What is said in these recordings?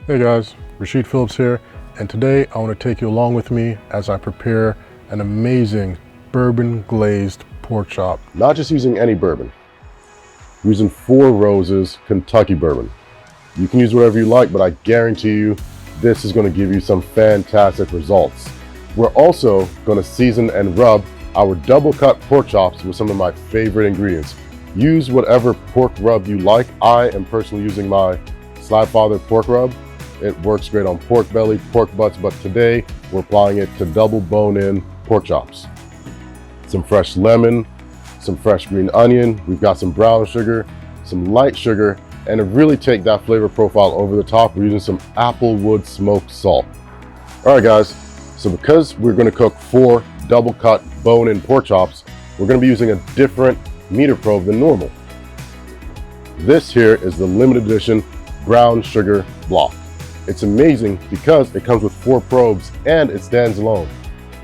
Hey guys, Rasheed Philips here, and today I want to take you along with me as I prepare an amazing bourbon glazed pork chop. Not just using any bourbon, I'm using 4 Roses Kentucky Bourbon. You can use whatever you like, but I guarantee you this is going to give you some fantastic results. We're also going to season and rub our double cut pork chops with some of my favorite ingredients. Use whatever pork rub you like. I am personally using my Slabfather Pork Rub. It works great on pork belly, pork butts, but today we're applying it to double bone-in pork chops. Some fresh lemon, some fresh green onion, we've got some brown sugar, some light sugar, and to really take that flavor profile over the top, we're using some Applewood smoked salt. All right guys, so because we're gonna cook 4 double cut bone-in pork chops, we're gonna be using a different MEATER probe than normal. This here is the limited edition brown sugar block. It's amazing because it comes with 4 probes and it stands alone.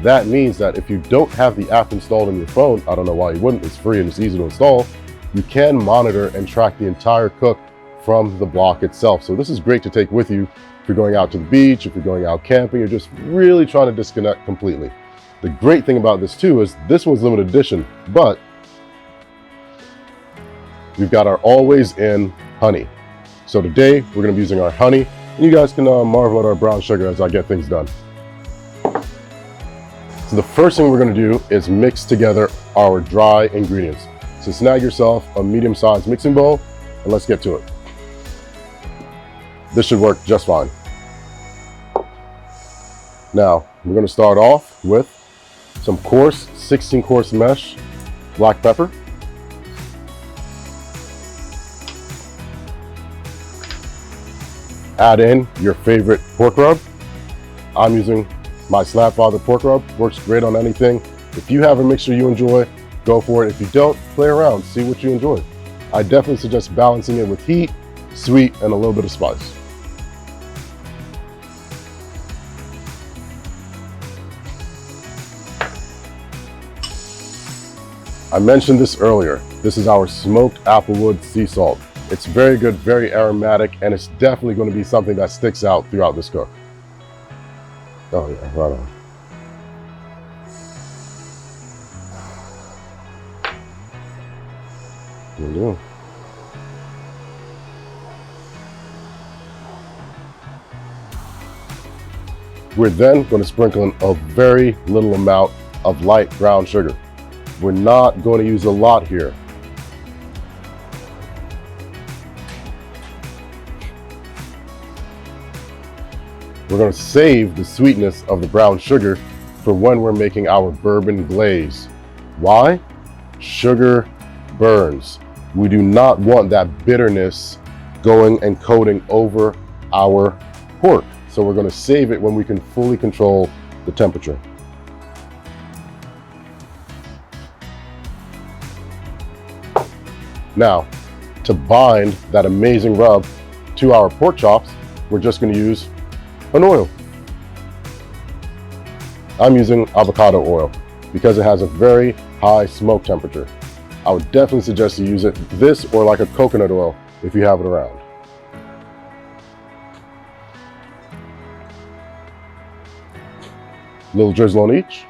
That means that if you don't have the app installed on your phone, I don't know why you wouldn't, it's free and it's easy to install, you can monitor and track the entire cook from the block itself. So this is great to take with you if you're going out to the beach, if you're going out camping, you're just really trying to disconnect completely. The great thing about this too is this one's limited edition, but we've got our always in honey. So today we're gonna be using our honey. You guys can marvel at our brown sugar as I get things done. So the first thing we're going to do is mix together our dry ingredients. So snag yourself a medium-sized mixing bowl and let's get to it. This should work just fine. Now we're going to start off with some coarse 16 course mesh black pepper. Add in your favorite pork rub. I'm using my Slabfather Pork Rub. Works great on anything. If you have a mixture you enjoy, go for it. If you don't, play around, see what you enjoy. I definitely suggest balancing it with heat, sweet, and a little bit of spice. I mentioned this earlier. This is our smoked Applewood sea salt. It's very good, very aromatic, and it's definitely going to be something that sticks out throughout this cook. Oh yeah, right on. There we go. We're then going to sprinkle in a very little amount of light brown sugar. We're not going to use a lot here. We're going to save the sweetness of the brown sugar for when we're making our bourbon glaze. Why? Sugar burns. We do not want that bitterness going and coating over our pork. So we're going to save it when we can fully control the temperature. Now, to bind that amazing rub to our pork chops, we're just going to use an oil. I'm using avocado oil because it has a very high smoke temperature. I would definitely suggest you use this or like a coconut oil if you have it around. A little drizzle on each.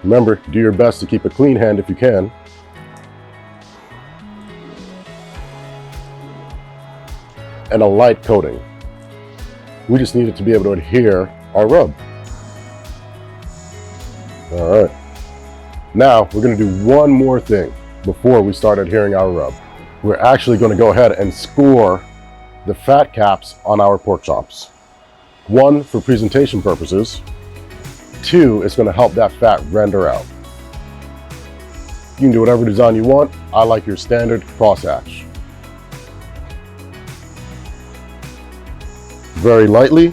Remember, do your best to keep a clean hand if you can. And a light coating. We just need it to be able to adhere our rub. All right. Now we're going to do one more thing before we start adhering our rub. We're actually going to go ahead and score the fat caps on our pork chops. 1, for presentation purposes. 2, it's going to help that fat render out. You can do whatever design you want. I like your standard crosshatch. Very lightly,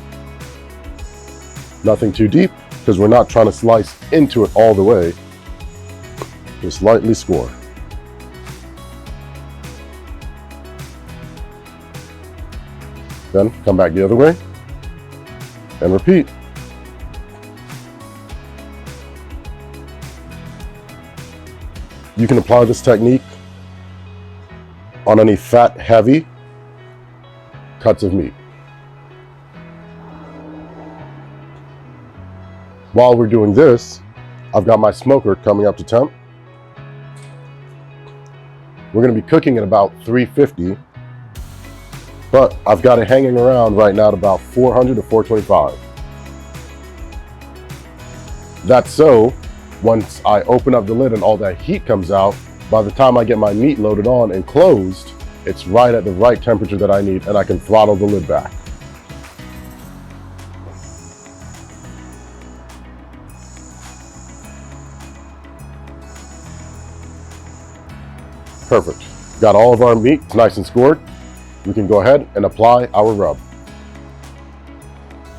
nothing too deep, because we're not trying to slice into it all the way. Just lightly score. Then come back the other way and repeat. You can apply this technique on any fat heavy cuts of meat. While we're doing this, I've got my smoker coming up to temp. We're going to be cooking at about 350, but I've got it hanging around right now at about 400 to 425. That's so once I open up the lid and all that heat comes out, by the time I get my meat loaded on and closed, it's right at the right temperature that I need, and I can throttle the lid back. Perfect. Got all of our meat nice and scored. We can go ahead and apply our rub.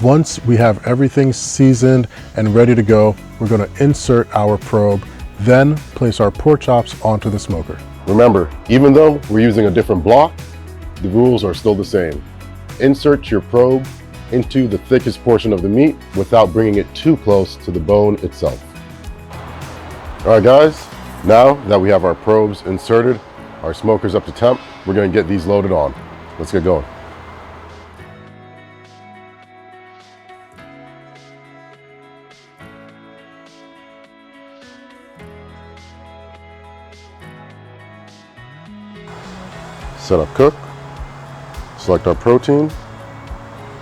Once we have everything seasoned and ready to go, we're going to insert our probe, then place our pork chops onto the smoker. Remember, even though we're using a different block, the rules are still the same. Insert your probe into the thickest portion of the meat without bringing it too close to the bone itself. All right, guys. Now that we have our probes inserted, our smokers up to temp, we're going to get these loaded on. Let's get going. Set up cook, select our protein,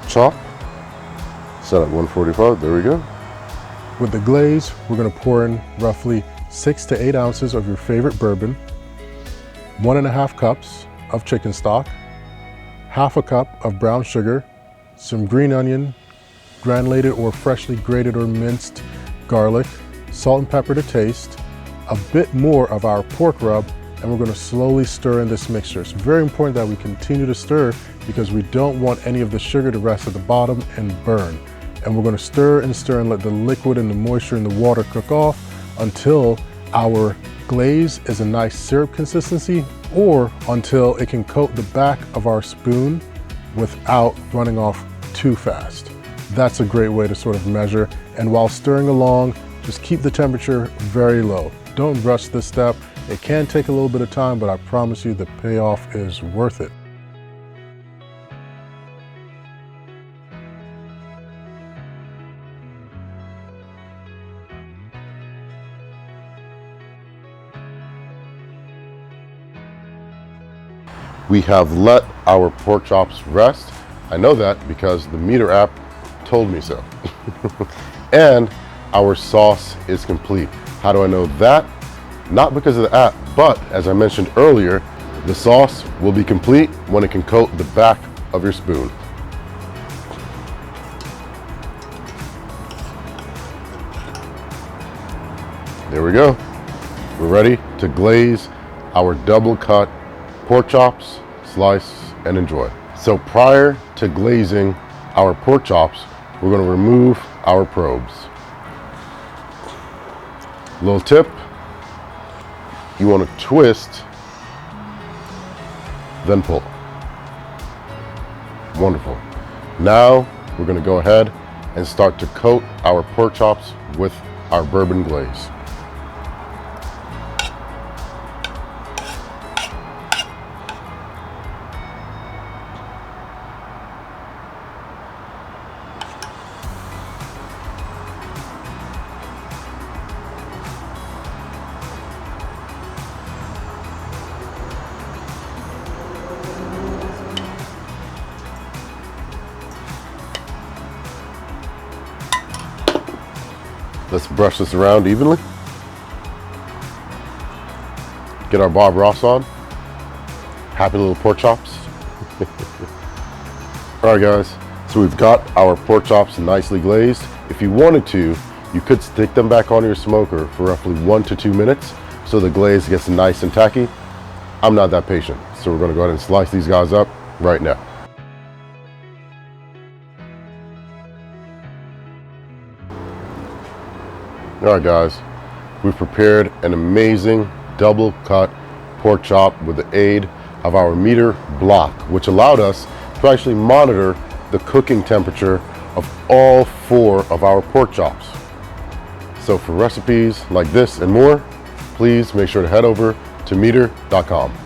chop, set up 145, there we go. With the glaze, we're going to pour in roughly 6 to 8 ounces of your favorite bourbon, 1.5 cups of chicken stock, half a cup of brown sugar, some green onion, granulated or freshly grated or minced garlic, salt and pepper to taste, a bit more of our pork rub, and we're going to slowly stir in this mixture. It's very important that we continue to stir because we don't want any of the sugar to rest at the bottom and burn. And we're going to stir and let the liquid and the moisture in the water cook off until our glaze is a nice syrup consistency, or until it can coat the back of our spoon without running off too fast. That's a great way to sort of measure. And while stirring along, just keep the temperature very low. Don't rush this step. It can take a little bit of time, but I promise you the payoff is worth it. We have let our pork chops rest. I know that because the MEATER app told me so. And our sauce is complete. How do I know that? Not because of the app, but as I mentioned earlier, the sauce will be complete when it can coat the back of your spoon. There we go. We're ready to glaze our double cut pork chops, slice and enjoy. So prior to glazing our pork chops, we're going to remove our probes. Little tip, you want to twist, then pull. Wonderful. Now we're going to go ahead and start to coat our pork chops with our bourbon glaze. Let's brush this around evenly. Get our Bob Ross on. Happy little pork chops. All right, guys. So we've got our pork chops nicely glazed. If you wanted to, you could stick them back on your smoker for roughly 1 to 2 minutes so the glaze gets nice and tacky. I'm not that patient, so we're going to go ahead and slice these guys up right now. All right, guys, we've prepared an amazing double cut pork chop with the aid of our MEATER block, which allowed us to actually monitor the cooking temperature of all 4 of our pork chops. So for recipes like this and more, please make sure to head over to MEATER.com.